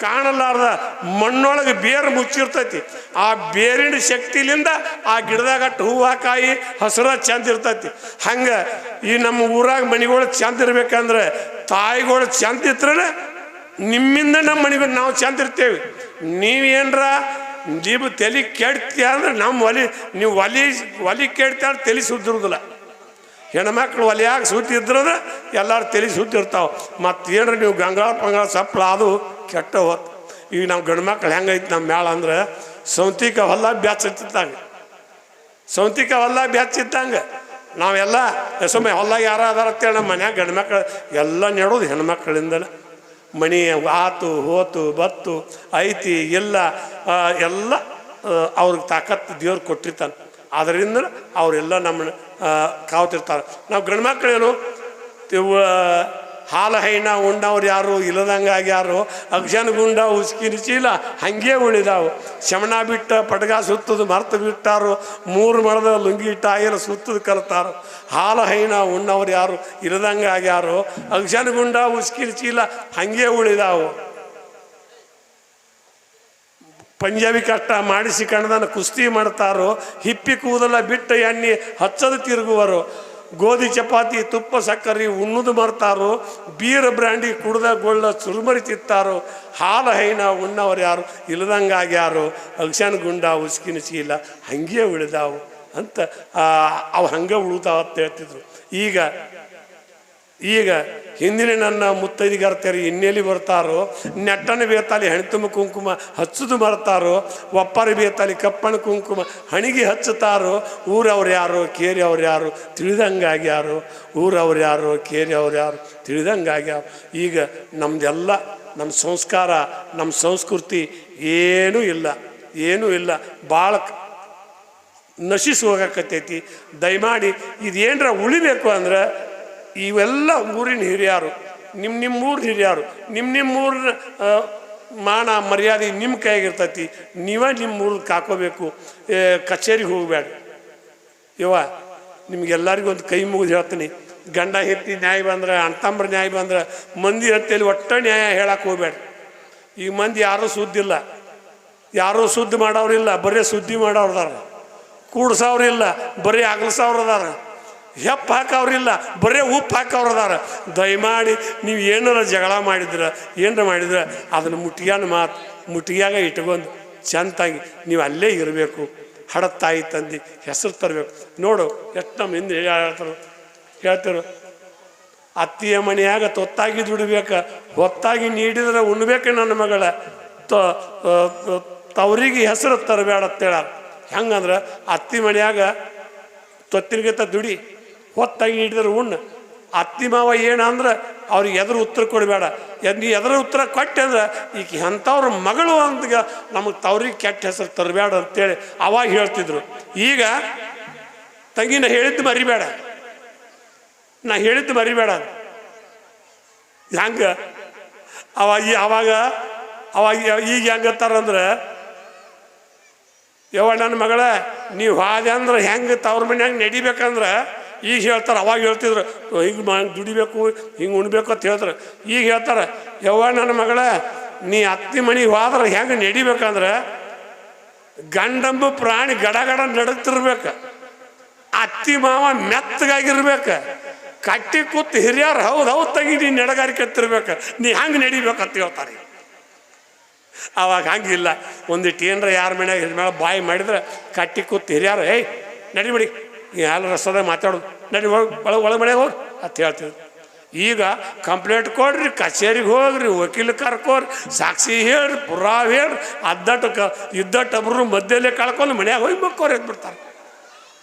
ಕಾಣಲಾರ್ದ ಮಣ್ಣೊಳಗೆ ಬೇರು ಮುಚ್ಚಿರ್ತೈತಿ. ಆ ಬೇರಿನ ಶಕ್ತಿಲಿಂದ ಆ ಗಿಡದಾಗಟ್ಟು ಹೂವು ಕಾಯಿ ಹಸಿರ ಚಂದ ಇರ್ತೈತಿ. ಹಂಗೆ ಈ ನಮ್ಮ ಊರಾಗ ಮನೆಗಳು ಚಂದ ಇರ್ಬೇಕಂದ್ರೆ ತಾಯಿಗಳು ಚಂದ ಇದ್ರೆ ನಿಮ್ಮಿಂದ ನಮ್ಮ ಮನೆಗಳು ನಾವು ಚಂದ ಇರ್ತೇವೆ. ನೀವೇನ್ರ ನೀವು ತಲೆ ಕೆಡ್ತೀಯ ಅಂದ್ರೆ ನಮ್ಮ ನೀವು ಒಲಿ ಕೆಡ್ತ ತಲೆ ಸುದ್ದಿರೋದಿಲ್ಲ. ಹೆಣ್ಮಕ್ಳು ಒಲೆಯಾಗ ಸುದ್ದಿದ್ರೆ ಎಲ್ಲರೂ ತಲೆ ಸುದ್ದಿರ್ತಾವೆ. ಮತ್ತೇನ್ರ ನೀವು ಗಂಗಾಳ ಪಂಗಾಳ ಸಪ್ಪಳ ಅದು ಕೆಟ್ಟ ಹೊತ್ತು. ಈಗ ನಾವು ಗಂಡು ಮಕ್ಳು ಹೆಂಗೈತಿ ನಮ್ಮ ಮೇಳ ಅಂದ್ರೆ ಸೌತಿಕ ಹೊಲ ಬ್ಯಾಚಿತ್ತಂಗೆ, ಸೌತಿಕ ಹೊಲ ಬ್ಯಾಚಿತ್ತಂಗೆ ನಾವೆಲ್ಲ ಸುಮ್ಮನೆ ಹೊಲ ಯಾರು ಅದಾರ ಅಂತೇಳಿ ನಮ್ಮ ಮನ್ಯಾಗ ಗಂಡು ಮಕ್ಳು ಎಲ್ಲ ನೆಡೋದು ಹೆಣ್ಮಕ್ಳಿಂದಲೇ. ಮಣಿ ಆತು ಹೋತು ಬತ್ತು ಐತಿ ಎಲ್ಲ ಎಲ್ಲ ಅವ್ರಿಗೆ ತಾಕತ್ತು ದೇವ್ರು ಕೊಟ್ಟಿರ್ತಾನೆ. ಅದರಿಂದ ಅವರೆಲ್ಲ ನಮ್ಮನ್ನ ಕಾವ್ತಿರ್ತಾರೆ. ನಾವು ಗಂಡು ಮಕ್ಕಳೇನು ಹಾಲು ಹೈನ ಉಂಡವ್ರು ಯಾರು ಇಲ್ಲದಂಗೆ ಆಗ್ಯಾರು. ಅಕ್ಷನ ಗುಂಡ ಉಸ್ಕಿನ ಚೀಲ ಹಂಗೆ ಉಳಿದಾವು. ಶಮಣ ಬಿಟ್ಟ ಪಟಗ ಸುತ್ತದು ಮರ್ತು ಬಿಟ್ಟಾರು. 3 ಮಳದ ಲುಂಗಿ ಟಾಯರ ಸುತ್ತದು ಕಲ್ತಾರು. ಹಾಲು ಹೈನ ಉಣ್ಣವ್ರು ಯಾರು ಇಲ್ಲದಂಗೆ ಆಗ್ಯಾರು. ಅಕ್ಷನ ಗುಂಡ ಉಸ್ಕಿನ ಚೀಲ ಹಂಗೆ ಉಳಿದಾವು. ಪಂಜಾಬಿ ಕಷ್ಟ ಮಾಡಿಸಿ ಕಣದನ್ನು ಕುಸ್ತಿ ಮಾಡ್ತಾರೋ. ಹಿಪ್ಪಿ ಕೂದಲ ಬಿಟ್ಟ ಎಣ್ಣೆ ಹಚ್ಚದು ತಿರುಗುವರು. ಗೋಧಿ ಚಪಾತಿ ತುಪ್ಪ ಸಕ್ಕರೆ ಉಣ್ಣುದು ಮರ್ತಾರೋ. ಬೀರ ಬ್ರ್ಯಾಂಡಿ ಕುಡ್ದ ಗೊಳ್ಳ ಚುರುಮರಿ ತಿತ್ತಾರೋ. ಹಾಲು ಹೈನ ಉಣ್ಣವ್ರು ಯಾರು ಇಲ್ಲದಂಗಾಗ್ಯಾರು. ಅಕ್ಷನ ಗುಂಡ ಉಸ್ಕಿನ ಚೀಲ ಹಂಗೆ ಉಳಿದಾವು ಅಂತ ಅವು ಹಂಗೆ ಉಳಿದಾವ ಅಂತ ಹೇಳ್ತಿದ್ರು. ಈಗ ಹಿಂದಿನ ನನ್ನ ಮುತ್ತೈದಿಗಾರ್ತಾರೆ ಇನ್ನೆಲ್ಲಿ ಬರ್ತಾರೋ. ನೆಟ್ಟನ ಬೇತಾಲಿ ಹಣಿ ತುಂಬ ಕುಂಕುಮ ಹಚ್ಚುದು ಮರ್ತಾರೋ. ಒಪ್ಪರಿ ಬೇತಾಲಿ ಕಪ್ಪಣ ಕುಂಕುಮ ಹಣಿಗೆ ಹಚ್ಚುತ್ತಾರೋ. ಊರವ್ರು ಯಾರು ಕೇರಿ ಅವ್ರು ಯಾರು ತಿಳಿದಂಗಾಗ್ಯಾರು. ಊರವ್ರು ಯಾರು ಕೇರಿ ಅವ್ರು ಯಾರು ತಿಳಿದಂಗಾಗ್ಯಾವ. ಈಗ ನಮ್ದೆಲ್ಲ ನಮ್ಮ ಸಂಸ್ಕಾರ ನಮ್ಮ ಸಂಸ್ಕೃತಿ ಏನೂ ಇಲ್ಲ. ಭಾಳ ನಶಿಸಿ ಹೋಗಕತ್ತೈತಿ. ದಯಮಾಡಿ ಇದೇನರ ಉಳಿಬೇಕು ಅಂದ್ರೆ ಇವೆಲ್ಲ ಊರಿನ ಹಿರಿಯರು, ನಿಮ್ಮೂರಿನ ಹಿರಿಯರು, ನಿಮ್ಮೂರಿನ ಮಾನ ಮರ್ಯಾದೆ ನಿಮ್ಮ ಕೈಯಾಗಿರ್ತೈತಿ. ನೀವೇ ನಿಮ್ಮೂರಿಗೆ ಕಾಕೋಬೇಕು. ಕಚೇರಿಗೆ ಹೋಗಬೇಡ. ನಿಮ್ಗೆಲ್ಲರಿಗೂ ಒಂದು ಕೈ ಮುಗಿದು ಹೇಳ್ತೀನಿ. ಗಂಡ ಹೆತ್ತಿ ನ್ಯಾಯ ಬಂದ್ರೆ ಅಣ್ತಂಬ್ರ ನ್ಯಾಯ ಬಂದ್ರೆ ಮಂದಿ ಹತ್ತಿಯಲ್ಲಿ ಒಟ್ಟ ನ್ಯಾಯ ಹೇಳಕ್ಕೆ ಹೋಗ್ಬೇಡ. ಈಗ ಮಂದಿ ಯಾರೂ ಸುದ್ದಿಲ್ಲ, ಯಾರೂ ಸುದ್ದಿ ಮಾಡೋರಿಲ್ಲ, ಬರೀ ಸುದ್ದಿ ಮಾಡೋರ್ದಾರ. ಕೂಡ್ಸವ್ರಿಲ್ಲ, ಬರೀ ಅಗಲ್ಸವ್ರದಾರ. ಹೆಪ್ಪು ಹಾಕವ್ರಿಲ್ಲ, ಬರೀ ಉಪ್ಪು ಹಾಕವ್ರದಾರ. ದಯಮಾಡಿ ನೀವು ಏನಾರ ಜಗಳ ಮಾಡಿದ್ರೆ ಅದನ್ನು ಮುಟ್ಟಿಗ್ಯಾಗ ಇಟ್ಕೊಂಡು ಚೆಂದಾಗಿ ನೀವು ಅಲ್ಲೇ ಇರಬೇಕು. ಹಡತ್ತಾಯಿ ತಂದು ಹೆಸರು ತರಬೇಕು. ನೋಡು ಎಷ್ಟು ನಮ್ಮ ಹಿಂದೆ ಹೇಳ್ತಾರೆ, ಅತ್ತಿಯ ಮನೆಯಾಗ ತೊತ್ತಾಗಿ ದುಡಿಬೇಕ, ಹೊತ್ತಾಗಿ ನೀಡಿದ್ರೆ ಉಣ್ಬೇಕು ನನ್ನ ಮಗಳ, ತವರಿಗೆ ಹೆಸರು ತರಬೇಡ ಅಂತೇಳ. ಹೆಂಗಂದ್ರೆ ಅತ್ತಿ ಮನೆಯಾಗ ತೊತ್ತಿನಗಿಂತ ದುಡಿ, ಹೊತ್ತಾಗಿ ನೀಡಿದ್ರೆ ಉಣ್ಣು. ಅತ್ತಿ ಮಾವ ಏನಂದ್ರೆ ಅವ್ರಿಗೆ ಎದುರು ಉತ್ತರ ಕೊಡಬೇಡ. ನೀ ಎದುರು ಉತ್ತರ ಕೊಟ್ಟೆ ಅಂದ್ರೆ ಈಗ ಎಂಥವ್ರ ಮಗಳು ಅಂತ ನಮಗೆ ತವ್ರಿಗೆ ಕೆಟ್ಟ ಹೆಸರು ತರಬೇಡ ಅಂತೇಳಿ ಅವಾಗ ಹೇಳ್ತಿದ್ರು. ಈಗ ತಂಗಿ ನಾ ಹೇಳಿದ್ದು ಮರಿಬೇಡ ಹಂಗೆ ಅವಾಗ ಈಗ ಹೆಂಗತ್ತಾರಂದ್ರೆ, ನನ್ನ ಮಗಳ ನೀವು ಹಾದೆ ಅಂದ್ರೆ ಹೆಂಗೆ ತವ್ರ ಮನ್ಯಾಗ ನಡಿಬೇಕಂದ್ರೆ ಈಗ ಹೇಳ್ತಾರೆ. ಅವಾಗ ಹೇಳ್ತಿದ್ರು ಹಿಂಗೆ ದುಡಿಬೇಕು ಹಿಂಗೆ ಉಣ್ಬೇಕು ಅಂತ ಹೇಳ್ತಾರೆ. ಈಗ ಹೇಳ್ತಾರೆ, ನನ್ನ ಮಗಳ ನೀ ಅತ್ತಿ ಮನೆಗೆ ಹೋದ್ರೆ ಹೆಂಗೆ ನಡಿಬೇಕಂದ್ರೆ ಗಂಡಂಬ ಪ್ರಾಣಿ ಗಡಗಡ ನಡಕ್ತಿರ್ಬೇಕು, ಅತ್ತಿ ಮಾವ ಮೆತ್ತಗಾಗಿರ್ಬೇಕು, ಕಟ್ಟಿ ಕೂತು ಹಿರಿಯರು ಹೌದು ತೆಗಿ ನೀನು ನೆಡಗಾರಿಕೆ ಎತ್ತಿರ್ಬೇಕು, ನೀ ಹಂಗೆ ನಡಿಬೇಕಂತ ಹೇಳ್ತಾರೆ. ಅವಾಗ ಹಂಗಿಲ್ಲ. ಒಂದಿಟ್ಟು ಏನರ ಯಾರ ಮನ್ಯಾಗ ಹಿರಿಮೇಳ ಬಾಯಿ ಮಾಡಿದ್ರೆ ಕಟ್ಟಿ ಕೂತು ಹಿರಿಯಾರು ಏಯ್ ನಡಿಬೇಡಿ ಎಲ್ಲ ರಸದಾಗ ಮಾತಾಡೋದು, ನಡಿ ಒಳಗೆ ಮನೆಗೆ ಹೋಗಿ ಅಂತ ಹೇಳ್ತಿದ್ರು. ಈಗ ಕಂಪ್ಲೇಂಟ್ ಕೊಡ್ರಿ, ಕಚೇರಿಗೆ ಹೋಗ್ರಿ, ವಕೀಲ ಕರ್ಕೋರಿ, ಸಾಕ್ಷಿ ಹೇಳ್ರಿ, ಪುರಾವ್ ಹೇಳ್ರಿ, ಇದ್ದಟ್ಟೊಬ್ರು ಮಧ್ಯಲ್ಲೇ ಕಳ್ಕೊಂಡು ಮನ್ಯಾಗ ಹೋಗಿ ಮಕ್ಕೋರಿ ಎದ್ಬಿಡ್ತಾರೆ.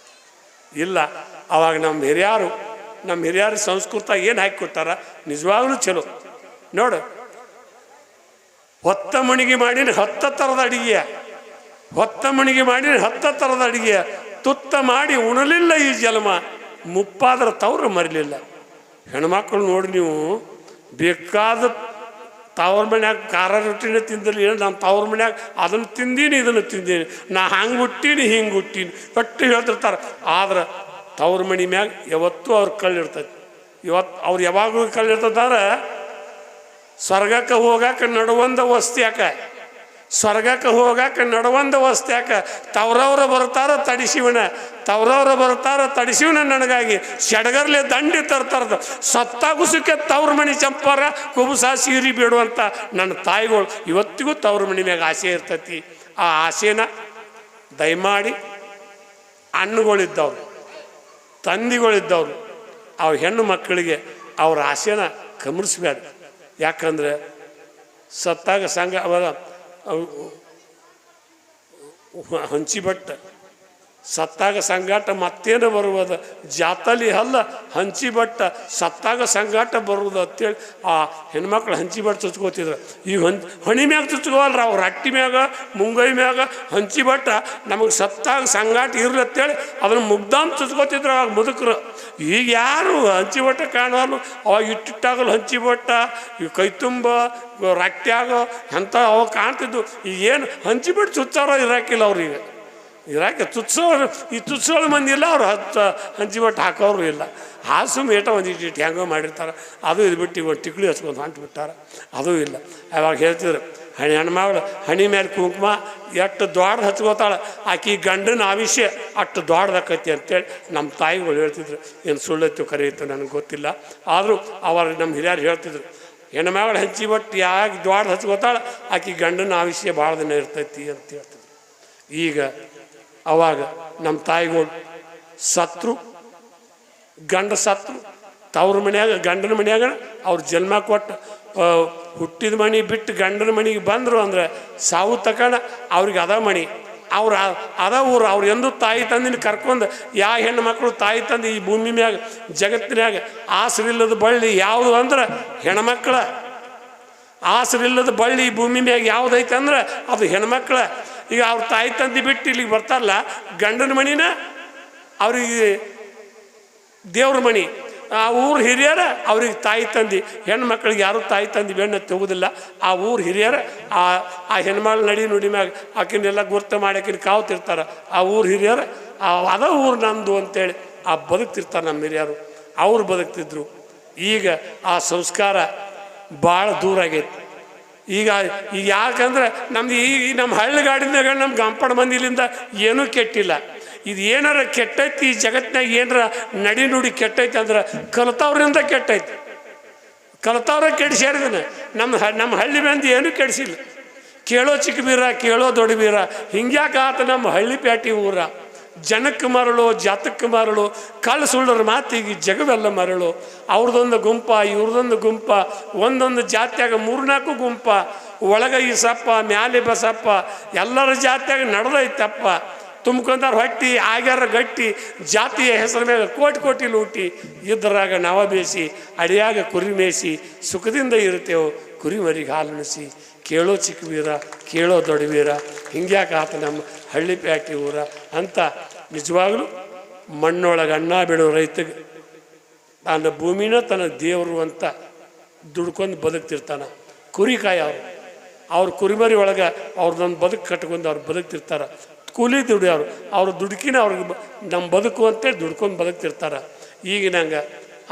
ಇಲ್ಲ, ಅವಾಗ ನಮ್ಮ ಹಿರಿಯರು ಸಂಸ್ಕೃತ ಏನು ಹಾಕಿ ಕೊಟ್ಟಾರ ನಿಜವಾಗ್ಲೂ ಚಲೋ. ನೋಡು, ಹೊತ್ತ ಮಣಿಗೆ ಮಾಡಿನ 10 ಥರದ ಅಡಿಗೆ, ತುತ್ತ ಮಾಡಿ ಉಣಲಿಲ್ಲ ಈ ಜನ್ಮ, ಮುಪ್ಪಾದ್ರೆ ತವ್ರು ಮರಿಲಿಲ್ಲ. ಹೆಣ್ಮಕ್ಳು ನೋಡಿ ನೀವು ಬೇಕಾದ ತವ್ರ ಮನ್ಯಾಗ ಖಾರ ರೊಟ್ಟಿನ ತಿಂದಲ್ಲಿ ನಾನು ತವ್ರ ಮನ್ಯಾಗ ಅದನ್ನು ತಿಂದೀನಿ ಇದನ್ನು ತಿಂದೀನಿ, ನಾ ಹಂಗೆ ಹುಟ್ಟೀನಿ ಹಿಂಗೆ ಹುಟ್ಟೀನಿ ಕಟ್ಟು ಹೇಳ್ತಿರ್ತಾರೆ. ಆದ್ರೆ ತವ್ರ ಮನೆ ಮ್ಯಾಗ ಯಾವತ್ತೂ ಅವ್ರ ಕಳ್ಳಿರ್ತೈತಿ. ಅವ್ರು ಯಾವಾಗಲೂ ಕಳ್ಳಿರ್ತದಾರೆ ಸ್ವರ್ಗಕ್ಕೆ ಹೋಗಾಕ ನಡುವಂದ ವಸ್ತು ಯಾಕ, ಸ್ವರ್ಗಕ್ಕೆ ಹೋಗಾಕ ನಡುವಂದ ವಸ್ತು ಯಾಕ, ತವ್ರವ್ರ ಬರ್ತಾರ ತಡಿಸಿವನ, ತವ್ರವ್ರ ಬರ್ತಾರ ತಡಿಸಿವನ ನನಗಾಗಿ ಸೆಡಗರ್ಲೆ ದಂಡಿ ತರ್ತಾರದ, ಸತ್ತಾಗುಸಕ್ಕೆ ತವ್ರ ಮನೆ ಚಂಪಾರ ಕುಬುಸ ಸೀರಿ ಬೇಡುವಂತ ನನ್ನ ತಾಯಿಗಳು ಇವತ್ತಿಗೂ ತವ್ರ ಮನೆ ಮ್ಯಾಗ ಆಸೆ ಇರ್ತೈತಿ. ಆ ಆಸೆನ ದಯಮಾಡಿ ಹಣ್ಣುಗಳಿದ್ದವ್ರು, ತಂದಿಗಳಿದ್ದವ್ರು, ಅವು ಹೆಣ್ಣು ಮಕ್ಕಳಿಗೆ ಅವ್ರ ಆಸೆನ ಕಮರಿಸ್ಬೇಡ. ಯಾಕಂದ್ರೆ ಸತ್ತಾಗ ಸಂಘ ಅವಾಗ ಹಂಚಿಬಟ್ಟ, ಸತ್ತಾಗ ಸಂಗಾಟ ಮತ್ತೇನು ಬರುವುದು, ಜಾತಲಿ ಅಲ್ಲ ಹಂಚಿಬಟ್ಟ, ಸತ್ತಾಗ ಸಂಗಾಟ ಬರುವುದು ಅಂತೇಳಿ ಆ ಹೆಣ್ಮಕ್ಳು ಹಂಚಿಬಟ್ಟು ಚುಚ್ಕೋತಿದ್ರು. ಈಗ ಹಣಿ ಮ್ಯಾಗ ಚುಚ್ಕೋವಲ್ರ, ಅವ್ರ ಹಟ್ಟಿ ಮ್ಯಾಗ ಮುಂಗೈ ಮ್ಯಾಗ ಹಂಚಿಬಟ್ಟ ನಮಗೆ ಸತ್ತಾಗ ಸಂಗಾಟ ಇರ್ಲಿ ಅಂತೇಳಿ ಅದನ್ನು ಮುಗ್ದಾಮ್ ಚುಚ್ಕೋತಿದ್ರು ಅವಾಗ ಮುದುಕರು. ಈಗ ಯಾರು ಹಂಚಿಬಟ್ಟ ಕಾಣೋಲ್ಲ. ಅವಾಗ ಇಟ್ಟಿಟ್ಟಾಗಲು ಹಂಚಿಬಟ್ಟ, ಇವು ಕೈ ತುಂಬ ರಟ್ಟ್ಯಾಗ ಎಂಥ ಅವಾಗ ಕಾಣ್ತಿದ್ದು. ಈಗೇನು ಹಂಚಿಬಿಟ್ಟು ಚುಚ್ಚಾರೋ ಇರಾಕಿಲ್ಲ ಅವ್ರಿಗೆ, ಇರಾಕೆ ಚುಚ್ಚೋರು. ಈ ಚುಚ್ಚೋಳು ಮಂದಿ ಇಲ್ಲ, ಅವ್ರು ಹಂಚಿಬಟ್ಟು ಹಾಕೋರು ಇಲ್ಲ. ಹಾಸು ಮೇಟ ಒಂದು ಇಟ್ಟು ಹೆಂಗೋ ಮಾಡಿರ್ತಾರೆ, ಅದು ಇದು ಬಿಟ್ಟು ಒಂದು ಟಿಕ್ಳಿ ಹಚ್ಕೊಂಡು ಹೊಂಟು ಬಿಟ್ಟಾರೆ, ಅದೂ ಇಲ್ಲ. ಅವಾಗ ಹೇಳ್ತಿದ್ರು ಹೆಣ್ಮಗಳು ಹಣಿ ಮೇಲೆ ಕುಂಕುಮ ಎಷ್ಟು ದೊಡ್ಡ ಹಚ್ಕೋತಾಳೆ, ಆಕೆ ಗಂಡನ ಆವಿಷ್ಯ ಅಷ್ಟು ದೊಡ್ಡದಾಕೈತಿ ಅಂತೇಳಿ ನಮ್ಮ ತಾಯಿಗಳು ಹೇಳ್ತಿದ್ರು. ಏನು ಸುಳ್ಳೈತು ಕರೆಯಿತು ನನಗೆ ಗೊತ್ತಿಲ್ಲ, ಆದರೂ ಅವರು ನಮ್ಮ ಹಿರಿಯರು ಹೇಳ್ತಿದ್ರು ಹೆಣ್ಮಗಳು ಹಂಚಿಬಟ್ಟು ಯಾಕೆ ದೊಡ್ಡ ಹಚ್ಕೋತಾಳೆ ಆಕೆ ಗಂಡನ ಆವಿಷ್ಯ ಭಾಳ ದಿನ ಇರ್ತೈತಿ ಅಂತ ಹೇಳ್ತಿದ್ರು. ಈಗ ಅವಾಗ ನಮ್ಮ ತಾಯಿಗಳು ಸತ್ರು, ಗಂಡ ಸತ್ರು, ತವ್ರ ಮನ್ಯಾಗ ಗಂಡನ ಮನ್ಯಾಗ ಅವ್ರು ಜನ್ಮ ಕೊಟ್ಟು ಹುಟ್ಟಿದ ಮನೆ ಬಿಟ್ಟು ಗಂಡನ ಮನೆಗೆ ಬಂದರು ಅಂದ್ರೆ ಸಾವು ತಕೊಂಡ ಅವ್ರಿಗೆ ಅದ ಮಣಿ, ಅವ್ರು ಅದ ಊರು. ಅವ್ರು ಎಂದೂ ತಾಯಿ ತಂದಿನ ಕರ್ಕೊಂಡು ಯಾವ ಹೆಣ್ಣು ಮಕ್ಕಳು ತಾಯಿ ತಂದು ಈ ಭೂಮಿ ಮ್ಯಾಗ ಜಗತ್ತಿನಾಗ ಆಸರಿಲ್ಲದ ಬಳ್ಳಿ ಯಾವುದು ಅಂದ್ರೆ ಹೆಣ್ಮಕ್ಳ. ಆಸರಿಲ್ಲದ ಬಳ್ಳಿ ಈ ಭೂಮಿ ಮ್ಯಾಗ ಯಾವುದೈತೆ ಅಂದ್ರೆ ಅದು ಹೆಣ್ಮಕ್ಳ. ಈಗ ಅವ್ರ ತಾಯಿ ತಂದೆ ಬಿಟ್ಟು ಇಲ್ಲಿಗೆ ಬರ್ತಾರಲ್ಲ, ಗಂಡನ ಮಣಿನ ಅವ್ರಿಗೆ ದೇವ್ರ ಮಣಿ. ಆ ಊರು ಹಿರಿಯರ ಅವ್ರಿಗೆ ತಾಯಿ ತಂದೆ, ಹೆಣ್ಮಕ್ಳಿಗೆ ಯಾರು ತಾಯಿ ತಂದೆ ಬೆನ್ನ ತೆಗೋದಿಲ್ಲ. ಆ ಊರು ಹಿರಿಯರ ಆ ಹೆಣ್ಮಕ್ಳು ನಡಿ ನುಡಿ ಮ್ಯಾಗ ಆಕಿನೆಲ್ಲ ಗುರ್ತ ಮಾಡಿ ಆಕಿನ ಕಾವ್ತಿರ್ತಾರೆ. ಆ ಊರು ಹಿರಿಯರ ಅದ ಊರು ನಂದು ಅಂತೇಳಿ ಆ ಬದುಕ್ತಿರ್ತಾರೆ ನಮ್ಮ ಹಿರಿಯರು, ಅವ್ರು ಬದುಕ್ತಿದ್ರು. ಈಗ ಆ ಸಂಸ್ಕಾರ ಭಾಳ ದೂರ ಆಗೈತಿ. ಈಗ ಯಾಕಂದ್ರೆ ನಮ್ದು ಈ ನಮ್ಮ ಹಳ್ಳಿಗಾಡಿನಾಗ ನಮ್ಮ ಗಂಪಡ ಮಂದಿಲಿಂದ ಏನೂ ಕೆಟ್ಟಿಲ್ಲ. ಇದು ಏನಾರ ಕೆಟ್ಟೈತಿ ಈ ಜಗತ್ತಿನಾಗ, ಏನಾರ ನಡಿ ನುಡಿ ಕೆಟ್ಟೈತಿ ಅಂದ್ರೆ ಕಲ್ತವ್ರಿಂದ ಕೆಟ್ಟೈತಿ, ಕಲ್ತವ್ರ ಕೆಡಿಸ್ಯಾರಿದನ. ನಮ್ಮ ಹಳ್ಳಿ ಮಂದಿ ಏನೂ ಕೆಡಿಸಿಲ್ಲ. ಕೇಳೋ ಚಿಕ್ಕ ಬೀರ, ಕೇಳೋ ದೊಡ್ಡ ಬೀರ, ಹಿಂಗ್ಯಾಕೆ ಆತ ನಮ್ಮ ಹಳ್ಳಿ ಪ್ಯಾಟಿ ಊರ. ಜನಕ್ಕೆ ಮರಳು, ಜಾತಕ್ಕೆ ಮರಳು, ಕಳ್ಳು ಸುಳ್ಳರ ಮಾತಿಗೆ ಜಗವೆಲ್ಲ ಮರಳು. ಅವ್ರದ್ದೊಂದು ಗುಂಪ, ಇವ್ರದೊಂದು ಗುಂಪ, ಒಂದೊಂದು ಜಾತ್ಯಾಗ 3-4 ಗುಂಪ, ಒಳಗೆ ಈ ಸಪ್ಪ ಮ್ಯಾಲೆ ಬಸಪ್ಪ, ಎಲ್ಲರ ಜಾತ್ಯಾಗ ನಡೆದೈತಪ್ಪ. ತುಂಬ್ಕೊಂಡಾರ ಹೊಟ್ಟಿ, ಆಗ್ಯಾರ ಗಟ್ಟಿ, ಜಾತಿಯ ಹೆಸರ ಮೇಲೆ ಕೋಟಿ ಕೋಟಿ ಲೂಟಿ, ಇದ್ರಾಗ ನಾವ ಬೇಸಿ, ಅಡಿಯಾಗ ಕುರಿ ಮೇಯಿಸಿ, ಸುಖದಿಂದ ಇರ್ತೇವೆ ಕುರಿ ಮರಿಗೆ ಹಾಲುಣಿಸಿ. ಕೇಳೋ ಚಿಕ್ಕ ವೀರ, ಕೇಳೋ ದೊಡ್ಡ ವೀರ, ಹಿಂಗ್ಯಾಕೆ ಆತ ನಮ್ಮ ಹಳ್ಳಿ ಪ್ಯಾಟಿ ಊರ ಅಂತ. ನಿಜವಾಗ್ಲೂ ಮಣ್ಣೊಳಗೆ ಅನ್ನ ಬಿಡೋ ರೈತಗೆ ತನ್ನ ಭೂಮಿನ ತನ್ನ ದೇವರು ಅಂತ ದುಡ್ಕೊಂಡು ಬದುಕ್ತಿರ್ತಾನೆ. ಕುರಿಕಾಯಿ ಅವ್ರು ಕುರಿಮರಿ ಒಳಗೆ ಅವ್ರದ್ದೊಂದು ಬದುಕು ಕಟ್ಕೊಂಡು ಅವ್ರು ಬದುಕ್ತಿರ್ತಾರೆ. ಕೂಲಿ ದುಡಿಯೋರು ಅವ್ರು ದುಡುಕಿನ ಅವ್ರಿಗೆ ನಮ್ಮ ಬದುಕು ಅಂತೇಳಿ ದುಡ್ಕೊಂಡು ಬದುಕ್ತಿರ್ತಾರೆ. ಈಗ ನಂಗೆ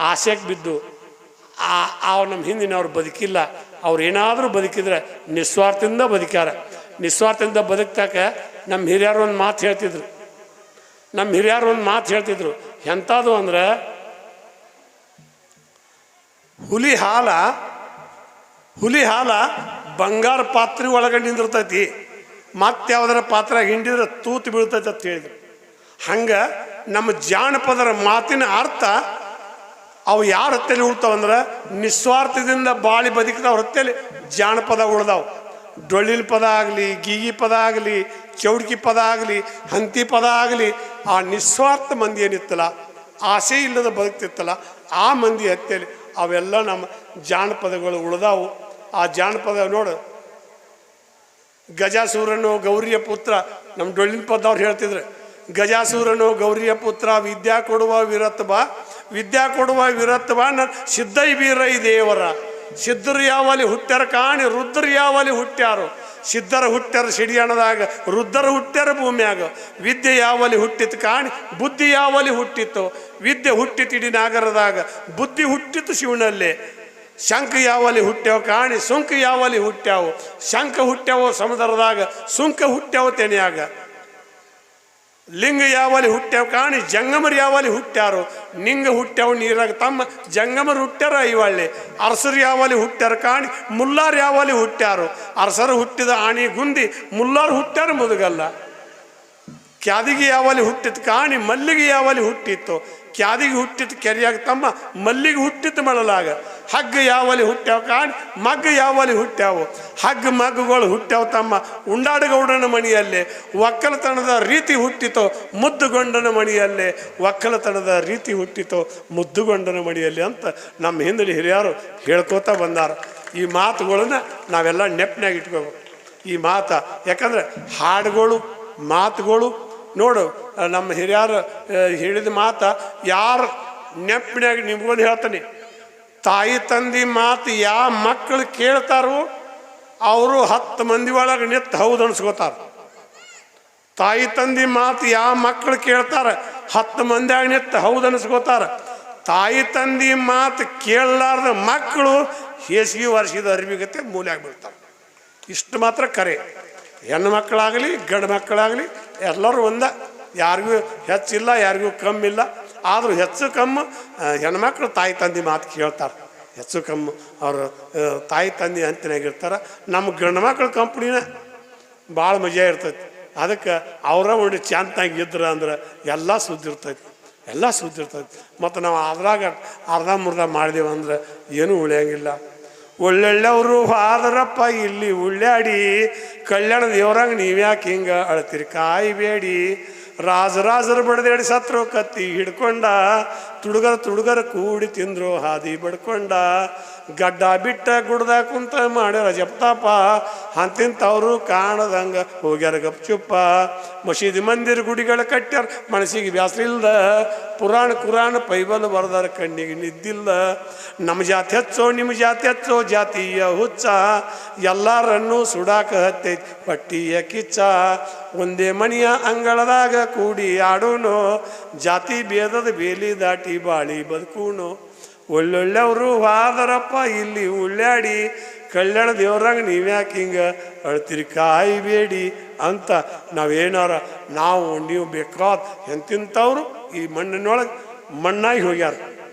ಆಸೆಗೆ ಬಿದ್ದು ನಮ್ಮ ಹಿಂದಿನವ್ರು ಬದುಕಿಲ್ಲ. ಅವ್ರು ಏನಾದರೂ ಬದುಕಿದ್ರೆ ನಿಸ್ವಾರ್ಥದಿಂದ ಬದುಕ್ಯಾರ. ನಿಸ್ವಾರ್ಥದಿಂದ ಬದುಕ್ತಾಕ ನಮ್ಮ ಹಿರಿಯರು ಒಂದು ಮಾತು ಹೇಳ್ತಿದ್ರು. ಎಂಥದ್ದು ಅಂದ್ರೆ, ಹುಲಿ ಹಾಲ ಬಂಗಾರ ಪಾತ್ರೆ ಒಳಗೆ ನಿಂದಿರ್ತೈತಿ, ಮತ್ತೆ ಯಾವುದರ ಪಾತ್ರ ಹಿಂಡಿದ್ರೆ ತೂತು ಬೀಳ್ತೈತೆ ಅಂತ ಹೇಳಿದ್ರು. ಹಂಗೆ ನಮ್ಮ ಜಾನಪದರ ಮಾತಿನ ಅರ್ಥ ಅವು ಯಾರ ಹೊತ್ತೇಲಿ ಉಳ್ತಾವಂದ್ರೆ ನಿಸ್ವಾರ್ಥದಿಂದ ಬಾಳಿ ಬದುಕಿದವ್ರ ಹೊತ್ತೇಲಿ ಜಾನಪದ ಉಳ್ದಾವು. ಡೊಳ್ಳಿನ ಪದ ಆಗಲಿ, ಗೀಗಿ ಪದ ಆಗಲಿ, ಚೌಡ್ಕಿ ಪದ ಆಗಲಿ, ಹಂತಿ ಪದ ಆಗಲಿ, ಆ ನಿಸ್ವಾರ್ಥ ಮಂದಿ ಏನಿತ್ತಲ್ಲ, ಆಸೆ ಇಲ್ಲದ ಬದುಕ್ತಿತ್ತಲ್ಲ, ಆ ಮಂದಿ ಹತ್ತೇಲಿ ಅವೆಲ್ಲ ನಮ್ಮ ಜಾನಪದಗಳು ಉಳ್ದಾವು. ಆ ಜಾನಪದ ನೋಡು, ಗಜಾಸೂರನು ಗೌರಿಯ ಪುತ್ರ, ನಮ್ಮ ಡೊಳ್ಳಿನ ಪದವ್ರು ಹೇಳ್ತಿದ್ರು, ಗಜಾಸೂರನು ಗೌರಿಯ ಪುತ್ರ, ವಿದ್ಯಾ ಕೊಡುವ ವಿರತ್ ಬಾ ಸಿದ್ಧೈ ಬೀರೈ ದೇವರ. ಸಿದ್ಧರು ಯಾವಲ್ಲಿ ಹುಟ್ಟ್ಯಾರ ಕಾಣಿ, ರುದ್ರರು ಯಾವಲ್ಲಿ ಹುಟ್ಟ್ಯಾರು. ಸಿದ್ಧರ ಹುಟ್ಟ್ಯಾರ ಸಿಡಿಯಾಣದಾಗ, ರುದ್ರರು ಹುಟ್ಟ್ಯಾರ ಭೂಮಿಯಾಗ. ವಿದ್ಯೆ ಯಾವಲ್ಲಿ ಹುಟ್ಟಿತ್ತು ಕಾಣಿ, ಬುದ್ಧಿ ಯಾವಲ್ಲಿ ಹುಟ್ಟಿತ್ತು. ವಿದ್ಯೆ ಹುಟ್ಟಿತು ಇಡೀ ನಾಗರದಾಗ, ಬುದ್ಧಿ ಹುಟ್ಟಿತು ಶಿವನಲ್ಲೇ. ಶಂಖ ಯಾವಲ್ಲಿ ಹುಟ್ಟ್ಯಾವ ಕಾಣಿ ಸುಂಕ ಯಾವಲ್ಲಿ ಹುಟ್ಟ್ಯಾವು. ಶಂಖ ಹುಟ್ಟ್ಯಾವೋ ಸಮುದ್ರದಾಗ, ಸುಂಕ ಹುಟ್ಟ್ಯಾವ ತೆನೆಯಾಗ. ಲಿಂಗ ಯಾವಲ್ಲಿ ಹುಟ್ಟ್ಯಾವ ಕಾಣಿ ಜಂಗಮರು ಯಾವಲ್ಲಿ ಹುಟ್ಟ್ಯಾರು. ನಿಂಗ ಹುಟ್ಟ್ಯಾವ ನೀರಾಗ ತಮ್ಮ ಜಂಗಮರು ಹುಟ್ಟ್ಯಾರ ಐವಳ್ಳಿ. ಅರಸರು ಯಾವಲ್ಲಿ ಹುಟ್ಟ್ಯಾರ ಕಾಣಿ ಮುಲ್ಲಾರು ಯಾವಲ್ಲಿ ಹುಟ್ಟ್ಯಾರು. ಅರಸರು ಹುಟ್ಟಿದ ಆಣಿ ಗುಂದಿ, ಮುಲ್ಲಾರು ಹುಟ್ಟ್ಯಾರ ಮುದುಗಲ್ಲ. ಕ್ಯಾದಿಗೆ ಯಾವಲ್ಲಿ ಹುಟ್ಟಿತ್ತು ಕಾಣಿ ಮಲ್ಲಿಗೆ ಯಾವಲ್ಲಿ ಹುಟ್ಟಿತ್ತು. ಕ್ಯಾದಿಗೆ ಹುಟ್ಟಿತ್ತು ಕೆರೆಯಾಗ ತಮ್ಮ, ಮಲ್ಲಿಗೆ ಹುಟ್ಟಿತ್ತು ಮಳಲಾಗ. ಹಗ್ಗ ಯಾವಲ್ಲಿ ಹುಟ್ಟ್ಯಾವ ಕಾಣಿ ಮಗ್ಗ ಯಾವಲ್ಲಿ ಹುಟ್ಟ್ಯಾವು. ಹಗ್ಗ ಮಗ್ಗಗಳು ಹುಟ್ಟ್ಯಾವ ತಮ್ಮ ಉಂಡಾಡಗೌಡನ ಮಣಿಯಲ್ಲೇ. ಒಕ್ಕಲತನದ ರೀತಿ ಹುಟ್ಟಿತೋ ಮುದ್ದುಗೊಂಡನ ಮಣಿಯಲ್ಲೇ. ಒಕ್ಕಲತನದ ರೀತಿ ಹುಟ್ಟಿತೋ ಮುದ್ದುಗೊಂಡನ ಮಣಿಯಲ್ಲಿ ಅಂತ ನಮ್ಮ ಹಿಂದೆ ಹಿರಿಯರು ಹೇಳ್ಕೋತಾ ಬಂದಾರ. ಈ ಮಾತುಗಳನ್ನ ನಾವೆಲ್ಲ ನೆಪ್ನಾಗ ಇಟ್ಕೋಬೇಕು. ಈ ಮಾತು ಯಾಕಂದ್ರೆ ಹಾಡುಗಳು ಮಾತುಗಳು ನೋಡು, ನಮ್ಮ ಹಿರಿಯರು ಹೇಳಿದ ಮಾತು ಯಾರು ನೆಪ್ಪಿನಾಗ ನಿಮ್ಗೊಂದು ಹೇಳ್ತಾನೆ. ತಾಯಿ ತಂದೆ ಮಾತು ಯಾವ ಮಕ್ಕಳು ಕೇಳ್ತಾರೋ ಅವರು 10 ಮಂದಿ ಒಳಗೆ ನಿತ್ತು ಹೌದು ಅನ್ಸ್ಕೋತಾರ. ತಾಯಿ ತಂದೆ ಮಾತು ಯಾವ ಮಕ್ಕಳು ಕೇಳ್ತಾರ 10 ಮಂದಿಯಾಗ ನಿತ್ತು ಹೌದು ಅನ್ಸ್ಕೋತಾರ. ತಾಯಿ ತಂದೆ ಮಾತು ಕೇಳಲಾರ್ದ ಮಕ್ಕಳು ಹೇಸಿಗೆ ವರ್ಷದ ಅರಿವಿಗತ್ತೆ ಮೂಲ್ಯಾಗ ಬೀಳ್ತಾರೆ. ಇಷ್ಟು ಮಾತ್ರ ಕರೆ. ಹೆಣ್ಣು ಮಕ್ಕಳಾಗಲಿ ಗಂಡು ಮಕ್ಕಳಾಗಲಿ ಎಲ್ಲರೂ ಒಂದ, ಯಾರಿಗೂ ಹೆಚ್ಚಿಲ್ಲ ಯಾರಿಗೂ ಕಮ್ಮಿಲ್ಲ. ಆದರೂ ಹೆಚ್ಚು ಕಮ್ಮು ಹೆಣ್ಮಕ್ಳು ತಾಯಿ ತಂದೆ ಮಾತು ಕೇಳ್ತಾರೆ. ಹೆಚ್ಚು ಕಮ್ಮು ಅವರು ತಾಯಿ ತಂದೆ ಅಂತಿನಾಗಿರ್ತಾರೆ. ನಮ್ಮ ಗಂಡು ಮಕ್ಳು ಕಂಪ್ನಿನ ಭಾಳ ಮಜಾ ಇರ್ತೈತಿ. ಅದಕ್ಕೆ ಅವರ ಒಂದು ಚಾಂತಾಗಿ ಇದ್ರೆ ಅಂದ್ರೆ ಎಲ್ಲ ಸುದ್ದಿ ಇರ್ತೈತಿ, ಎಲ್ಲ ಸುದ್ದಿ ಇರ್ತೈತಿ. ಮತ್ತು ನಾವು ಅದ್ರಾಗ ಅರ್ಧ ಮುರ್ಧ ಮಾಡಿದೆವು ಅಂದ್ರೆ ಏನೂ ಉಳಿಯಂಗಿಲ್ಲ. ಒಳ್ಳೊಳ್ಳೆವರು ಹಾದರಪ್ಪ ಇಲ್ಲಿ ಉಳ್ಳಾಡಿ, ಕಲ್ಯಾಣ ದೇವರಾಗ ನೀವ್ಯಾಕೆ ಹಿಂಗೆ ಅಳ್ತೀರಿ ಕಾಯಿಬೇಡಿ. ರಾಜರು ಬಡ್ದಾಡಿ ಸತ್ರು ಕತ್ತಿ ಹಿಡ್ಕೊಂಡ, ತುಡುಗರ ಕೂಡಿ ತಿಂದ್ರು ಹಾದಿ ಬಡ್ಕೊಂಡ. ಗಡ್ಡ ಬಿಟ್ಟ ಗುಡ್ದ ಕುಂತ ಮಾಡ್ಯಾರ ಜಪ್ತಾಪ, ಅಂತಿಂತವ್ರು ಕಾಣದಂಗ ಹೋಗ್ಯಾರ ಗಪ್ಚುಪ್ಪ. ಮಸೀದಿ ಮಂದಿರ ಗುಡಿಗಳ ಕಟ್ಟ್ಯಾರ ಮನಸ್ಸಿಗೆ ಬ್ಯಾಸರಿಲ್ದ, ಪುರಾಣ ಕುರಾಣ ಪೈಬಲ್ ಬರ್ದಾರ ಕಣ್ಣಿಗೆ ನಿದ್ದಿಲ್ಲ. ನಮ್ಮ ಜಾತಿ ಹೆಚ್ಚೋ ನಿಮ್ಮ ಜಾತಿ ಹೆಚ್ಚೋ ಜಾತಿಯ ಹುಚ್ಚ, ಎಲ್ಲರನ್ನೂ ಸುಡಾಕ ಹತ್ತೈತಿ ಪಟ್ಟಿಯ ಕಿಚ್ಚ. ಒಂದೇ ಮಣಿಯ ಅಂಗಳದಾಗ ಕೂಡಿ ಆಡೋನು, ಜಾತಿ ಭೇದದ ಬೇಲಿ ದಾಟಿ ಬಾಳಿ ಬದುಕೂನು. ಒಳ್ಳೊಳ್ಳೆವರು ಹಾದರಪ್ಪ ಇಲ್ಲಿ ಉಳ್ಳಾಡಿ, ಕಲ್ಯಾಣ ದೇವ್ರಾಗ ನೀವ್ಯಾಕೆ ಹಿಂಗೆ ಅಳ್ತೀರಿ ಕಾಯಿಬೇಡಿ ಅಂತ ನಾವೇನಾರ ನಾವು ನೀವು ಬೇಕಾದ ಎಂತಿಂಥವ್ರು ಈ ಮಣ್ಣಿನೊಳಗೆ ಮಣ್ಣಾಗಿ ಹೋಗ್ಯಾರ.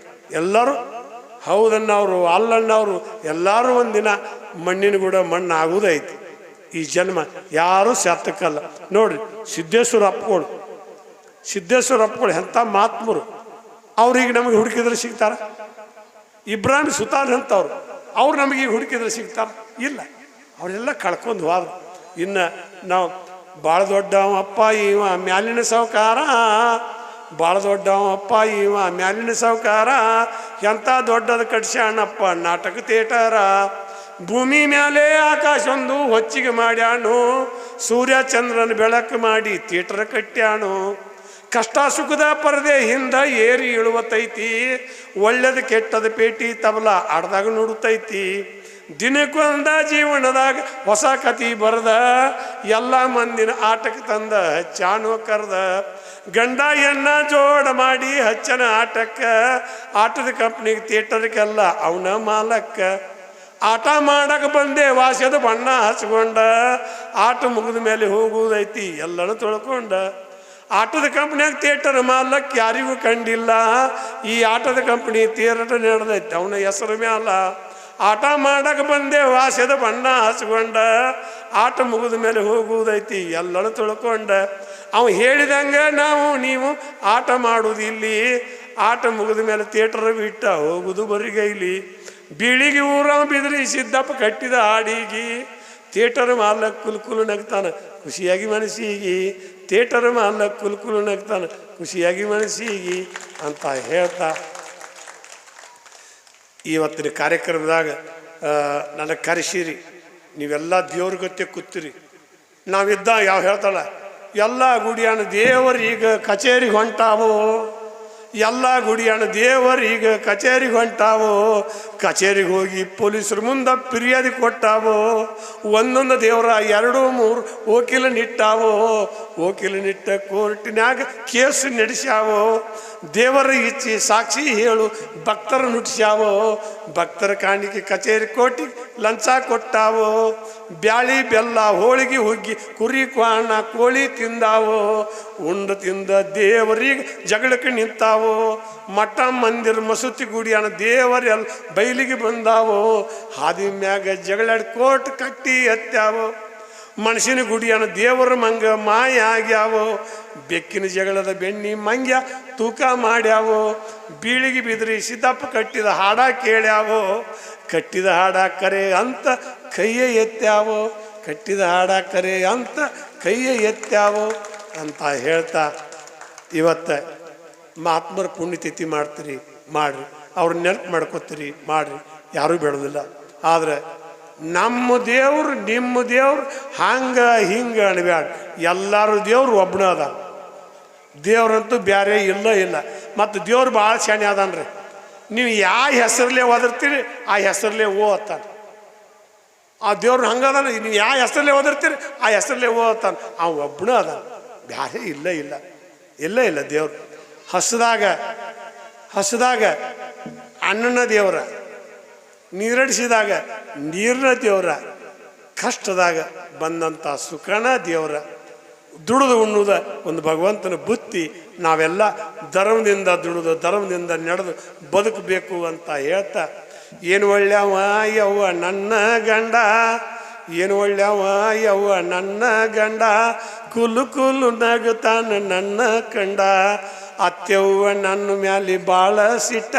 ಎಲ್ಲರೂ ಹೌದನ್ನವರು ಅಲ್ಲನ್ನವರು ಎಲ್ಲರೂ ಒಂದಿನ ಮಣ್ಣಿನ ಕೂಡ ಮಣ್ಣು ಆಗುವುದೈತಿ. ಈ ಜನ್ಮ ಯಾರೂ ಸಾರ್ಥಕಲ್ಲ. ನೋಡ್ರಿ ಸಿದ್ದೇಶ್ವರ ಅಪ್ಪಗಳು ಎಂಥ ಮಹಾತ್ಮರು. ಅವ್ರಿಗೆ ನಮಗೆ ಹುಡುಕಿದ್ರೆ ಸಿಗ್ತಾರ? ಇಬ್ರಾಹಿಂ ಸುತಾನ್ ಅಂತವ್ರು, ಅವ್ರು ನಮಗೆ ಹುಡುಕಿದ್ರೆ ಸಿಗ್ತಾರ? ಇಲ್ಲ, ಅವರೆಲ್ಲ ಕಳ್ಕೊಂಡು ಹೋದ್ರು. ಇನ್ನು ನಾವು ಭಾಳ ದೊಡ್ಡವ ಅಪ್ಪ ಇವ ಮ್ಯಾಲಿನ ಸಾವುಕಾರ, ಭಾಳ ದೊಡ್ಡವ ಅಪ್ಪ ಇವ ಮ್ಯಾಲಿನ ಸಾವುಕಾರ, ಎಂಥ ದೊಡ್ಡದು ಕಟ್ಸ್ಯಾಣಪ್ಪ ನಾಟಕ ಥಿಯೇಟರ. ಭೂಮಿ ಮ್ಯಾಲೆ ಆಕಾಶ ಒಂದು ಹೊಚ್ಚಿಗೆ ಮಾಡ್ಯಾನು, ಸೂರ್ಯ ಚಂದ್ರನ ಬೆಳಕು ಮಾಡಿ ಥಿಯೇಟರ್ ಕಟ್ಟ್ಯಾನು. ಕಷ್ಟ ಸುಖದ ಪರದೆ ಹಿಂದ ಏರಿ ಇಳುವತೈತಿ, ಒಳ್ಳೇದು ಕೆಟ್ಟದ ಪೇಟಿ ತಬಲ ಆಡ್ದಾಗ ನೋಡುತ್ತೈತಿ. ದಿನಕ್ಕೊಂದ ಜೀವನದಾಗ ಹೊಸ ಕತಿ ಬರದ, ಎಲ್ಲ ಮಂದಿನ ಆಟಕ್ಕೆ ತಂದ ಹಚ್ಚಾನು ಕರ್ದ. ಗಂಡ ಎನ್ನ ಜೋಡ ಮಾಡಿ ಹಚ್ಚನ ಆಟಕ್ಕೆ, ಆಟದ ಕಂಪ್ನಿಗೆ ಥಿಯೇಟರ್ಗೆಲ್ಲ ಅವನ ಮಾಲಕ್ಕ. ಆಟ ಮಾಡಕ್ಕೆ ಬಂದೆ ವಾಸ್ಯದ ಬಣ್ಣ ಹಚ್ಕೊಂಡ, ಆಟ ಮುಗಿದ ಮೇಲೆ ಹೋಗುವುದೈತಿ ಎಲ್ಲನೂ ತೊಳ್ಕೊಂಡ. ಆಟದ ಕಂಪ್ನಿಯಾಗ ಥಿಯೇಟರ್ ಮಾಲಕ್ಕೆ ಯಾರಿಗೂ ಕಂಡಿಲ್ಲ, ಈ ಆಟದ ಕಂಪ್ನಿ ಥಿಯೇಟರ್ ನಡೆದೈತಿ ಅವನ ಹೆಸರು ಮ್ಯಾಲ. ಆಟ ಮಾಡಕ್ಕೆ ಬಂದೆ ವಾಸ್ಯದ ಬಣ್ಣ ಹಚ್ಕೊಂಡ, ಆಟ ಮುಗಿದ ಮೇಲೆ ಹೋಗುವುದೈತಿ ಎಲ್ಲನೂ ತಿಳ್ಕೊಂಡ. ಅವ ಹೇಳಿದಂಗೆ ನಾವು ನೀವು ಆಟ ಮಾಡುವುದು ಇಲ್ಲಿ, ಆಟ ಮುಗಿದ ಮೇಲೆ ಥಿಯೇಟರ್ ಬಿಟ್ಟ ಹೋಗುದು ಬರಿಗೈಲಿ. ಬೀಳಿಗೆ ಊರ ಬಿದ್ರಿ ಸಿದ್ದಪ್ಪ ಕಟ್ಟಿದ ಹಾಡಿಗಿ, ಥಿಯೇಟರ್ ಮಾಲಕ್ ಕುಲ್ಕುಲು ನಗ್ತಾನ ಖುಷಿಯಾಗಿ ಮನಸ್ಸಿಗಿ. ಥಿಯೇಟರ್ ಮಾಲಕ್ ಕುಲ್ಕುಲು ನಗ್ತಾನ ಖುಷಿಯಾಗಿ ಮನಸ್ಸಿಗಿ ಅಂತ ಹೇಳ್ತಾ ಇವತ್ತಿನ ಕಾರ್ಯಕ್ರಮದಾಗ ನನಗೆ ಕರೆಸಿರಿ. ನೀವೆಲ್ಲ ದೇವ್ರ ಗತ್ತೆ ಕೂತಿರಿ. ನಾವಿದ್ದ ಯಾವ ಹೇಳ್ತಾಳ ಎಲ್ಲ ಗುಡಿಯಾನ ದೇವರು ಈಗ ಕಚೇರಿಗೆ ಹೊಂಟಾವು, ಎಲ್ಲ ಗುಡಿಯಣ್ಣ ದೇವರೀಗ ಕಚೇರಿಗೆ ಹೊಂಟಾವೋ, ಕಚೇರಿಗೆ ಹೋಗಿ ಪೊಲೀಸರ ಮುಂದೆ ಫಿರ್ಯಾದಿ ಕೊಟ್ಟಾವೋ, ಒಂದೊಂದು ದೇವರ 2-3 ವಕೀಲ ನಿಟ್ಟಾವೋ, ವಕೀಲ ನಿಟ್ಟ ಕೋರ್ಟಿನಾಗ ಕೇಸು ನಡೆಸ್ಯಾವೋ, ದೇವರ ಇಚ್ಛೆ ಸಾಕ್ಷಿ ಹೇಳು ಭಕ್ತರ ನುಟ್ಸ್ಯಾವೋ, ಭಕ್ತರ ಕಾಣಿಕೆ ಕಚೇರಿ ಕೋಟಿ ಲಂಚ ಕೊಟ್ಟಾವೋ, ಬ್ಯಾಳಿ ಬೆಲ್ಲ ಹೋಳಿಗೆ ಹುಗ್ಗಿ ಕುರಿ ಕ್ವಾಣ ಕೋಳಿ ತಿಂದಾವೋ, ಉಂಡು ತಿಂದ ದೇವರಿಗೆ ಜಗಳಕ್ಕೆ ನಿಂತಾವೋ, ಮಠ ಮಂದಿರ ಮಸೂತಿ ಗುಡಿಯಣ್ಣ ದೇವರೆಲ್ಲ ಬೈಲಿಗೆ ಬಂದಾವೋ, ಹಾದಿ ಮ್ಯಾಗ ಜಗಳಾಡಿ ಕೋಟ್ ಕಟ್ಟಿ ಎತ್ತಾವೋ, ಮನುಷ್ಯನ ಗುಡಿಯಣ್ಣ ದೇವರ ಮಂಗ ಮಾಯ ಆಗ್ಯಾವೋ, ಬೆಕ್ಕಿನ ಜಗಳದ ಬೆಣ್ಣಿ ಮಂಗ್ಯ ತೂಕ ಮಾಡ್ಯಾವೋ, ಬೀಳಿಗೆ ಬಿದ್ರಿ ಸಿದ್ದಪ್ಪ ಕಟ್ಟಿದ ಹಾಡ ಕೇಳ್ಯಾವೋ, ಕಟ್ಟಿದ ಹಾಡ ಕರೆ ಅಂತ ಕೈಯ ಎತ್ತ್ಯಾವೋ, ಕಟ್ಟಿದ ಹಾಡ ಕರೆ ಅಂತ ಕೈಯ ಎತ್ತ್ಯಾವೋ ಅಂತ ಹೇಳ್ತಾ ಇವತ್ತು ಮಹಾತ್ಮರ ಪುಣ್ಯತಿಥಿ ಮಾಡ್ತೀರಿ ಮಾಡ್ರಿ, ಅವ್ರ ನೆನಪು ಮಾಡ್ಕೋತೀರಿ ಮಾಡ್ರಿ, ಯಾರೂ ಬೇಡೋದಿಲ್ಲ. ಆದರೆ ನಮ್ಮ ದೇವ್ರು ನಿಮ್ಮ ದೇವ್ರು ಹಂಗೆ ಹಿಂಗೆ ಅನ್ಬ್ಯಾಡ, ಎಲ್ಲರೂ ದೇವ್ರು ಒಬ್ಬನೇ ಅದ, ದೇವ್ರಂತೂ ಬೇರೆ ಇಲ್ಲ. ಮತ್ತು ದೇವ್ರು ಭಾಳ ಶಾಣೆ ಅದಾನ್ರಿ, ನೀವು ಯಾವ ಹೆಸರಲ್ಲೇ ಓದಿರ್ತೀರಿ ಆ ಹೆಸರಲ್ಲೇ ಅತ್ತಾನ. ಆ ದೇವ್ರು ಹಂಗದಾನ, ನೀವು ಯಾವ ಹೆಸರಲ್ಲೇ ಓದಿರ್ತೀರಿ ಆ ಹೆಸರಲ್ಲೇ ಅತ್ತಾನ. ಆ ಒಬ್ಬನೇ ಅದಾನ, ಬೇರೆ ಇಲ್ಲ. ದೇವ್ರು ಹಸದಾಗ ಅನ್ನನ ದೇವ್ರ, ನೀರಡಿಸಿದಾಗ ನೀರಿನ ದೇವ್ರ, ಕಷ್ಟದಾಗ ಬಂದಂಥ ಸುಖನ ದೇವ್ರ, ದುಡಿದು ಉಣ್ಣುದ ಒಂದು ಭಗವಂತನ ಬುತ್ತಿ. ನಾವೆಲ್ಲ ಧರ್ಮದಿಂದ ದುಡಿದು ಧರ್ಮದಿಂದ ನಡೆದು ಬದುಕಬೇಕು ಅಂತ ಹೇಳ್ತಾ, ಏನು ಒಳ್ಳೆಯವ ಯವ್ವ ನನ್ನ ಗಂಡ, ಏನು ಒಳ್ಳೆಯವ ಯವ್ವ ನನ್ನ ಗಂಡ, ಕುಲು ನಗುತ್ತಾನ ನನ್ನ ಕಂಡ, ಅತ್ತೆವ್ವ ನನ್ನ ಮ್ಯಾಲೆ ಭಾಳ ಸಿಟ್ಟ,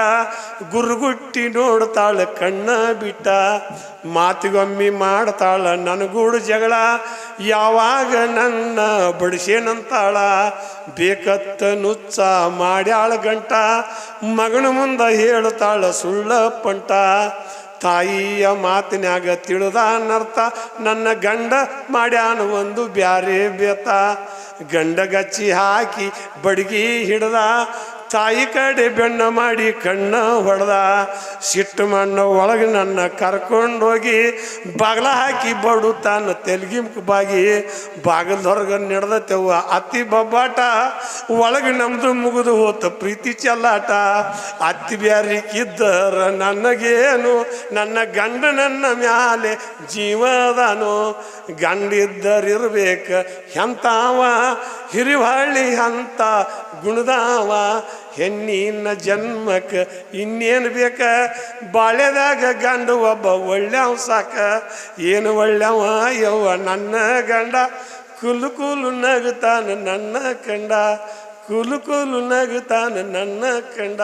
ಗುರುಗುಟ್ಟಿ ನೋಡ್ತಾಳ ಕಣ್ಣ ಬಿಟ್ಟ, ಮಾತಿಗೊಮ್ಮಿ ಮಾಡ್ತಾಳ ನನಗೂಡು ಜಗಳ, ಯಾವಾಗ ನನ್ನ ಬಡಿಸೇನಂತಾಳ, ಬೇಕತ್ತ ನುಚ್ಚ ಮಾಡ್ಯಾಳ ಗಂಟ, ಮಗನ ಮುಂದೆ ಹೇಳ್ತಾಳ ಸುಳ್ಳ ಪಂಟ, ತಾಯಿಯ ಮಾತಿನ್ಯಾಗ ತಿಳಿದಾನರ್ಥ, ನನ್ನ ಗಂಡ ಮಾಡ್ಯಾನ ಒಂದು ಬ್ಯಾರೆ ಬೇತ, ಗಂಡಗಚ್ಚಿ ಹಾಕಿ ಬಡ್ಗಿ ಹಿಡ್ದ, ತಾಯಿ ಕಡೆ ಬೆಣ್ಣ ಮಾಡಿ ಕಣ್ಣ ಹೊಡೆದ, ಸಿಟ್ಟು ಮಣ್ಣ ಒಳಗೆ ನನ್ನ ಕರ್ಕೊಂಡೋಗಿ ಬಾಗ್ಲ ಹಾಕಿ ಬಡು ತಾನ ತೆಲ್ಗಿಮ್ಕ ಬಾಗಿ, ಬಾಗಿಲ್ದೊರ್ಗ ನಡೆದತೆವ್ವ ಅತ್ತಿ ಬಬ್ಬಾಟ, ಒಳಗೆ ನಮ್ದು ಮುಗಿದು ಹೋತ ಪ್ರೀತಿ ಚೆಲ್ಲಾಟ, ಅತ್ತಿ ಬ್ಯಾರಿಕಿದ್ದರ ನನಗೇನು, ನನ್ನ ಗಂಡ ನನ್ನ ಮ್ಯಾಲೆ ಜೀವದಾನು, ಗಂಡಿದ್ದರಿರ್ಬೇಕ ಎಂತಾವ ಹಿರಿವಳ್ಳಿ ಅಂತ ಗುಣದಾವ, ಹೆಣ್ಣಿನ ಜನ್ಮಕ್ಕೆ ಇನ್ನೇನು ಬೇಕ, ಬಾಳೆದಾಗ ಗಂಡು ಒಬ್ಬ ಒಳ್ಳೆವ ಸಾಕ, ಏನು ಒಳ್ಳೆವ ಯವ್ವ ನನ್ನ ಗಂಡ, ಕುಲು ನಗುತ್ತಾನ ನನ್ನ ಕಂಡ, ಕುಲು ನಗುತ್ತಾನ ನನ್ನ ಕಂಡ.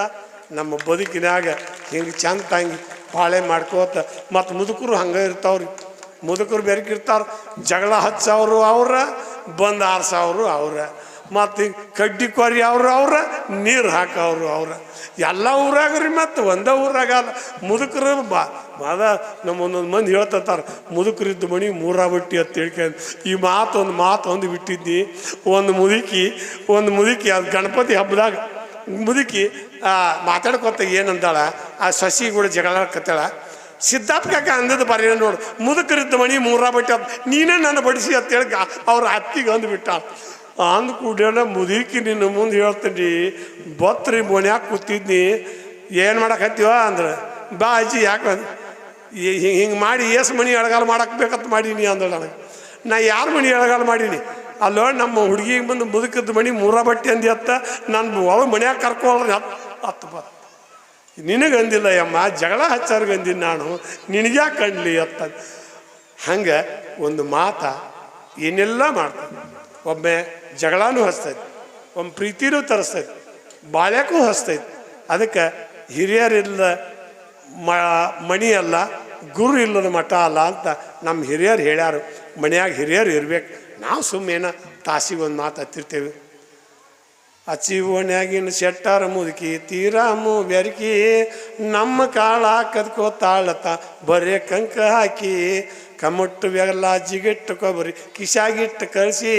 ನಮ್ಮ ಬದುಕಿನಾಗ ಹಿಂಗೆ ಚಂದ ತಂಗಿ ಬಾಳೆ ಮಾಡ್ಕೋತ, ಮತ್ತು ಮುದುಕರು ಹಂಗೆ ಇರ್ತಾವ್ರಿ, ಮುದುಕರು ಬೆರಕಿರ್ತಾರ, ಜಗಳ ಹಚ್ಚವ್ರು ಅವ್ರ, ಬಂದು ಆರ್ಸವ್ರು ಅವ್ರ, ಮತ್ತು ಕಡ್ಡಿ ಕೊರಿ ಅವ್ರ, ನೀರು ಹಾಕವ್ರು ಅವ್ರ, ಎಲ್ಲ ಊರಾಗ್ರಿ. ಮತ್ತು ಒಂದೇ ಊರಾಗಲ್ಲ ಮುದುಕರು ಅದ ನಮ್ಮ ಒಂದೊಂದು ಮಂದಿ ಹೇಳ್ತಾರೆ, ಮುದುಕರಿದ್ದು ಮಣಿ ಮೂರ ಬಟ್ಟಿ ಅಂತ ತಿಳ್ಕೊಂಡು. ಈ ಮಾತು ಬಿಟ್ಟಿದ್ನಿ. ಒಂದು ಮುದುಕಿ ಅದು ಗಣಪತಿ ಹಬ್ಬದಾಗ ಮುದುಕಿ ಮಾತಾಡ್ಕೊತ ಏನಂತಾಳ, ಆ ಸಸಿ ಕೂಡ ಜಗಳಕತ್ತಾಳ, ಸಿದ್ಧಾರ್ಥ ಕಾಕ ಅಂದದ್ದು ಬರೀ ನೋಡು, ಮುದುಕರಿದ್ದ ಮಣಿ ಮೂರ ಬಟ್ಟೆ ಅಂತ ನೀನೇ ನನ್ನ ಬಡಿಸಿ ಅಂತೇಳಿ ಅವ್ರ ಅತ್ತಿಗೆ ಅಂದ್ಬಿಟ್ಟ. ಅಂದು ಕೂಡೇನ ಮುದುಕಿ ನಿನ್ನ ಮುಂದೆ ಹೇಳ್ತೀನಿ, ಬತ್ರಿ ಮನ್ಯಾಗ ಕೂತಿದ್ನಿ, ಏನು ಮಾಡಕತ್ತೀವ ಅಂದ್ರೆ, ಬಾ ಅಜ್ಜಿ ಯಾಕೆ ಹಿಂಗೆ ಮಾಡಿ ಏಸು ಮಣಿ ಎಳಗಾಲ ಮಾಡಕ್ಕೆ ಬೇಕಂತ ಮಾಡೀನಿ ಅಂದಳ. ನನಗೆ ನಾ ಯಾರು ಮಣಿ ಎಳಗಾಲ ಮಾಡೀನಿ ಅಲ್ಲೋ, ನಮ್ಮ ಹುಡುಗಿಗೆ ಬಂದು ಮುದುಕದ ಮಣಿ ಮೂರ ಬಟ್ಟೆ ಅಂದಿ ಅತ್ತ, ನಾನು ಒಳಗೆ ಮನ್ಯಾಗ ಕರ್ಕೊಳ್ಳೋದು ಹತ್ತು ಬಾ, ನಿನಗಂದಿಲ್ಲ ಯಮ್ಮ, ಜಗಳ ಹಚ್ಚಾರ್ಗಂದಿನಿ ನಾನು, ನಿನಗ್ಯಾಕೆ ಕಂಡ್ಲಿ ಅತ್ತ. ಹಂಗೆ ಒಂದು ಮಾತ ಏನೆಲ್ಲ ಮಾಡ್ತಾನೆ. ಒಮ್ಮೆ ಜಗಳನೂ ಹಚ್ತೈತಿ, ಒಮ್ಮೆ ಪ್ರೀತಿನೂ ತರಿಸ್ತೈತಿ, ಬಾಳ್ಯಾಕೂ ಹಚ್ತೈತಿ. ಅದಕ್ಕೆ ಹಿರಿಯರಿಲ್ಲ ಮಣಿ ಅಲ್ಲ, ಗುರು ಇಲ್ಲದ ಮಠ ಅಲ್ಲ ಅಂತ ನಮ್ಮ ಹಿರಿಯರು ಹೇಳ್ಯಾರು. ಮನ್ಯಾಗ ಹಿರಿಯರು ಇರ್ಬೇಕು, ನಾವು ಸುಮ್ಮನೆ ತಾಸಿಗೆ ಒಂದು ಮಾತು ಹತ್ತಿರ್ತೇವೆ. ಅಚ್ಚಿ ಓಣ್ಯಾಗಿನ ಶೆಟ್ಟಾರ ಮುದುಕಿ ತೀರಾಮು ಬೆರಕಿ, ನಮ್ಮ ಕಾಳ ಕದ್ಕೋತಾಳತ ಬರೇ ಕಂಕ ಹಾಕಿ, ಕಮ್ಮಟ್ಟು ಬೆಲ್ಲ ಜಿಗಿಟ್ಟು ಕೊಬ್ಬರಿ ಕಿಶಾಗಿಟ್ಟು ಕಳಿಸಿ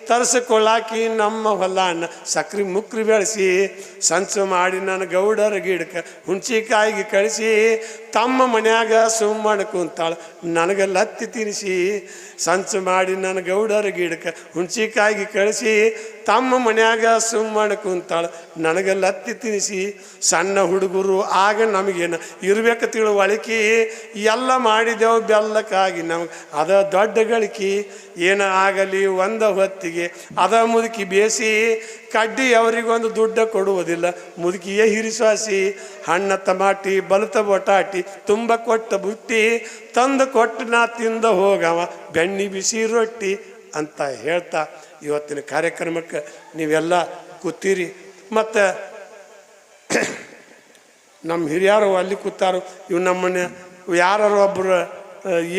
ತರಿಸ್ಕೊಳ್ಳಾಕಿ ನಮ್ಮ ಹೊಲನ ಸಕ್ರೆ ಮುಕ್ರಿ ಬೆಳೆಸಿ ಸಂಚು ಮಾಡಿ ನನ್ನ ಗೌಡರ ಗಿಡಕ್ಕೆ ಹುಣ್ಚಿಕಾಯಿಗೆ ಕಳಿಸಿ ತಮ್ಮ ಮನ್ಯಾಗ ಸುಮ್ಮನೆ ಕುಂತಾಳು ನನಗೆ ಲತ್ತಿ ತಿನ್ನಿಸಿ ಸಂಚು ಮಾಡಿ ನನ್ನ ಗೌಡರ ಗಿಡಕ್ಕೆ ಹುಣ್ಚಿಕಾಯಿಗೆ ಕಳಿಸಿ ತಮ್ಮ ಮನ್ಯಾಗ ಸುಮ್ಮನೆ ಕುಂತಾಳು ನನಗೆ ಲತ್ತಿ ತಿನ್ನಿಸಿ ಸಣ್ಣ ಹುಡುಗರು ಆಗ ನಮಗೇನು ಇರ್ಬೇಕು ತಿಳುವಳಿಕೆ ಎಲ್ಲ ಮಾಡಿದೆವು ಬೆಲ್ಲಕ್ಕಾಗಿ ನಮಗೆ ಅದ ದೊಡ್ಡ ಗಳಿಕೆ ಏನ ಆಗಲಿ ಒಂದು ಹೊತ್ತಿಗೆ ಅದ ಮುದುಕಿ ಬೇಸಿ ಕಡ್ಡಿ ಅವರಿಗೊಂದು ದುಡ್ಡ ಕೊಡುವುದಿಲ್ಲ ಮುದುಕಿಯೇ ಹಿರಿಸಾಸಿ ಹಣ್ಣ ಟಮಾಟಿ ಬಲತ ಬಟಾಟಿ ತುಂಬ ಕೊಟ್ಟ ಬುಟ್ಟಿ ತಂದು ಕೊಟ್ಟು ನಾ ತಿಂದ ಹೋಗವ ಬೆಣ್ಣೆ ಬಿಸಿ ರೊಟ್ಟಿ ಅಂತ ಹೇಳ್ತಾ ಇವತ್ತಿನ ಕಾರ್ಯಕ್ರಮಕ್ಕೆ ನೀವೆಲ್ಲ ಕೂತೀರಿ. ಮತ್ತು ನಮ್ಮ ಹಿರಿಯರು ಅಲ್ಲಿ ಕೂತಾರು, ಇವು ನಮ್ಮನ್ನ ಯಾರು ಒಬ್ಬರು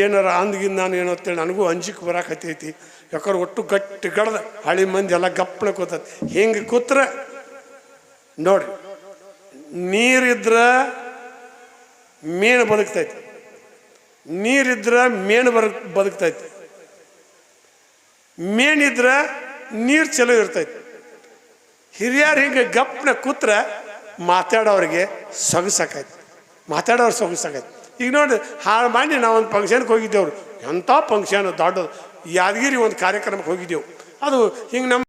ಏನಾರ ಅಂದ್ಗಿಂದ ನಾನು ಏನೋ ಅಂತೇಳಿ ನನಗೂ ಅಂಜಿಕೆ ಬರಾಕತ್ತೈತಿ. ಯಾಕಂದ್ರೆ ಒಟ್ಟು ಗಟ್ಟಿ ಗಡ್ದ ಹಳಿ ಮಂದಿ ಎಲ್ಲ ಗಪ್ಪನ ಕೂತೈತಿ. ಹಿಂಗೆ ಕೂತ್ರೆ ನೋಡ್ರಿ, ನೀರಿದ್ರೆ ಮೀನು ಬದುಕ್ತೈತಿ, ನೀರಿದ್ರೆ ಮೇನು ಬದುಕ್ತೈತಿ, ಮೇನಿದ್ರೆ ನೀರು ಚಲೋ ಇರ್ತೈತಿ. ಹಿರಿಯರು ಹಿಂಗೆ ಗಪ್ಪನ ಕೂತ್ರೆ ಮಾತಾಡೋರಿಗೆ ಸೊಗಸಾಕೈತಿ, ಮಾತಾಡೋರು ಸೊಗಸಾಕೈತಿ. ಈಗ ನೋಡಿ, ಹಾಳು ಮಾಡಿ ನಾವೊಂದು ಫಂಕ್ಷನ್ಗೆ ಹೋಗಿದ್ದೇವ್ರು, ಎಂಥ ಫಂಕ್ಷನ್ ದೊಡ್ಡದು, ಯಾದಗಿರಿ ಒಂದು ಕಾರ್ಯಕ್ರಮಕ್ಕೆ ಹೋಗಿದ್ದೆವು. ಅದು ಹಿಂಗೆ ನಮ್ಮ